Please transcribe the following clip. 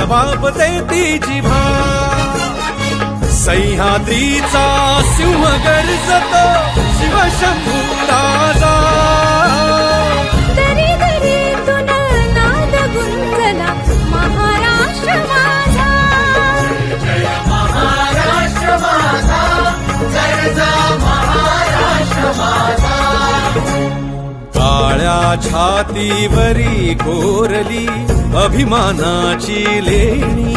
वापते ती जिव्हा सह्याद्रीचा सिंह गर्जतो शिवशंभू राजा दरी दरीतून नाद गुंजला महाराष्ट्र माझा जय महाराष्ट्र माझा गर्जा महाराष्ट्र माझा काळ्या छातीवरी कोरली अभिमानाची लेणी